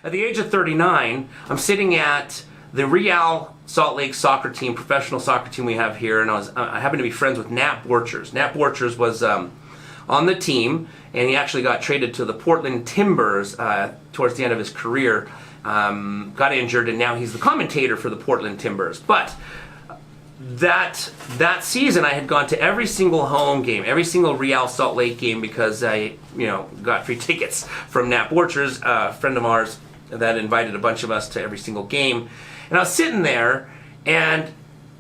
At the age of 39, I'm sitting at the Real Salt Lake soccer team, professional soccer team we have here, and I happened to be friends with Nat Borchers. Nat Borchers was on the team, and he actually got traded to the Portland Timbers towards the end of his career. Got injured, and now he's the commentator for the Portland Timbers. But that season, I had gone to every single home game, every single Real Salt Lake game, because I got free tickets from Nat Borchers, a friend of ours that invited a bunch of us to every single game. And I was sitting there, and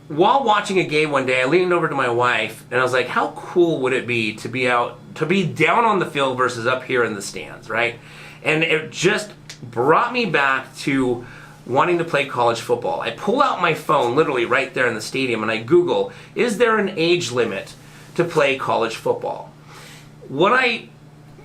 while watching a game one day, I leaned over to my wife, and I was like, how cool would it be to be down on the field versus up here in the stands, right? And it just brought me back to wanting to play college football. I pull out my phone literally right there in the stadium, and I Google, is there an age limit to play college football? What I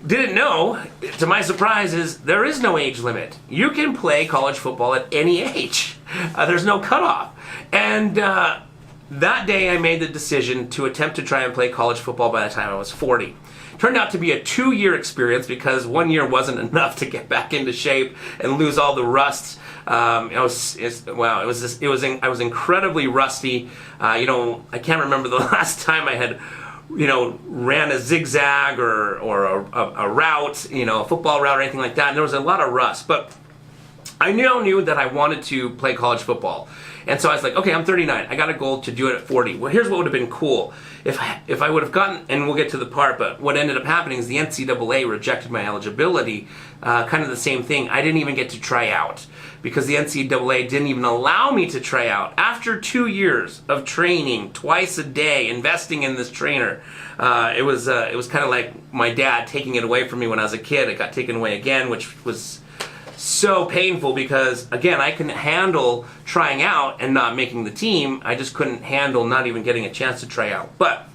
didn't know, to my surprise, is there is no age limit. You can play college football at any age. There's no cutoff. And that day I made the decision to attempt to try and play college football by the time I was 40. Turned out to be a 2-year experience because 1 year wasn't enough to get back into shape and lose all the rust. I was incredibly rusty. I can't remember the last time I had ran a zigzag or a route, a football route or anything like that. And there was a lot of rust. But I knew that I wanted to play college football. And so I was like, okay, I'm 39. I got a goal to do it at 40. Well, here's what would have been cool. If I would have gotten, and we'll get to the part, but what ended up happening is the NCAA rejected my eligibility. Kind of the same thing. I didn't even get to try out because the NCAA didn't even allow me to try out. After 2 years of training twice a day, investing in this trainer, it was kind of like my dad taking it away from me when I was a kid. It got taken away again, which was so painful because, again, I couldn't handle trying out and not making the team. I just couldn't handle not even getting a chance to try out. But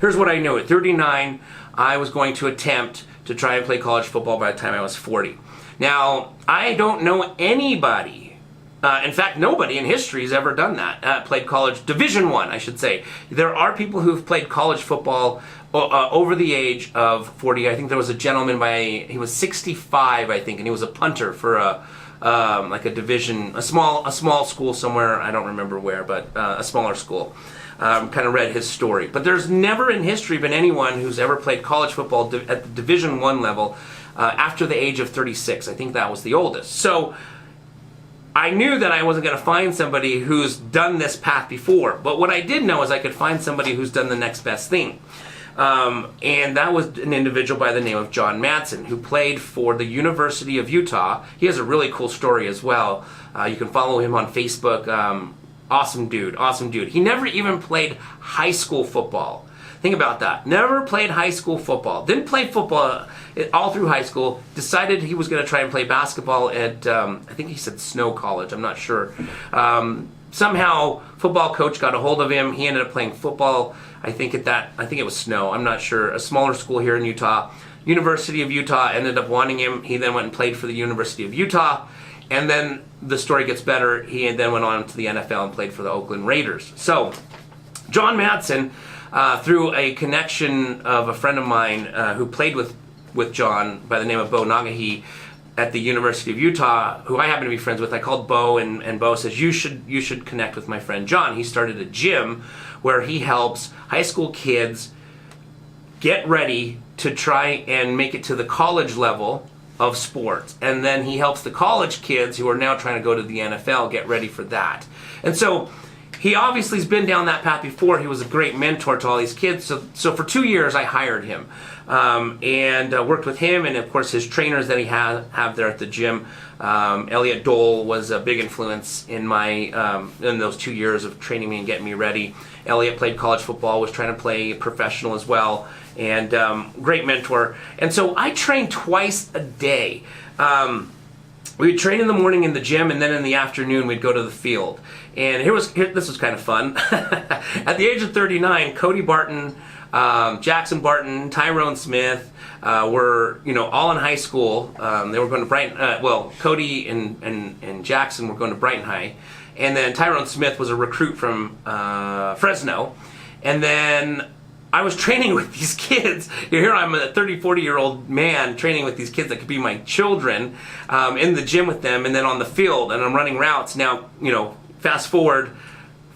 here's what I knew. At 39, I was going to attempt to try and play college football by the time I was 40. Now, I don't know anybody, in fact, nobody in history has ever done that, played college, Division I should say. There are people who've played college football over the age of 40. I think there was a gentleman he was 65, I think, and he was a punter for like a division, a small school somewhere, I don't remember where, but a smaller school. Kind of read his story. But there's never in history been anyone who's ever played college football at the Division I level after the age of 36. I think that was the oldest. So I knew that I wasn't going to find somebody who's done this path before. But what I did know is I could find somebody who's done the next best thing. And that was an individual by the name of John Madsen, who played for the University of Utah. He has a really cool story as well. You can follow him on Facebook. Awesome dude. He never even played high school football. Think about that. Never played high school football. Didn't play football all through high school. Decided he was going to try and play basketball at, I think he said Snow College. I'm not sure. Somehow, football coach got a hold of him. He ended up playing football. I think it was Snow. I'm not sure. A smaller school here in Utah. University of Utah ended up wanting him. He then went and played for the University of Utah. And then the story gets better. He then went on to the NFL and played for the Oakland Raiders. So, John Madsen, through a connection of a friend of mine who played with John by the name of Bo Nagahi at the University of Utah, who I happen to be friends with, I called Bo, and Bo says, you should connect with my friend John. He started a gym where he helps high school kids get ready to try and make it to the college level of sports. And then he helps the college kids who are now trying to go to the NFL get ready for that. And so he obviously has been down that path before. He was a great mentor to all these kids. So for 2 years I hired him and worked with him, and of course his trainers that he have there at the gym. Elliot Dole was a big influence in in those 2 years of training me and getting me ready. Elliot played college football, was trying to play professional as well, and great mentor. And so I trained twice a day. We'd train in the morning in the gym, and then in the afternoon we'd go to the field. And this was kind of fun. At the age of 39, Cody Barton, Jackson Barton, Tyrone Smith were all in high school. They were going to Brighton. Cody and Jackson were going to Brighton High, and then Tyrone Smith was a recruit from Fresno, and then I was training with these kids. Here I'm a 30, 40-year-old man training with these kids that could be my children, in the gym with them and then on the field, and I'm running routes. Now, fast forward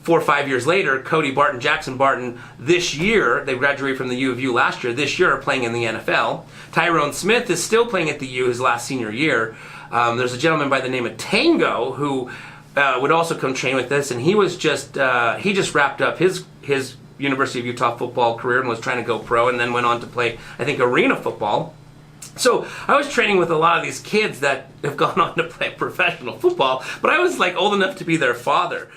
4 or 5 years later, Cody Barton, Jackson Barton, this year, they graduated from the U of U last year, this year are playing in the NFL. Tyrone Smith is still playing at the U his last senior year. There's a gentleman by the name of Tango who would also come train with us, and he just wrapped up his University of Utah football career and was trying to go pro, and then went on to play, I think, arena football. So I was training with a lot of these kids that have gone on to play professional football, but I was like old enough to be their father.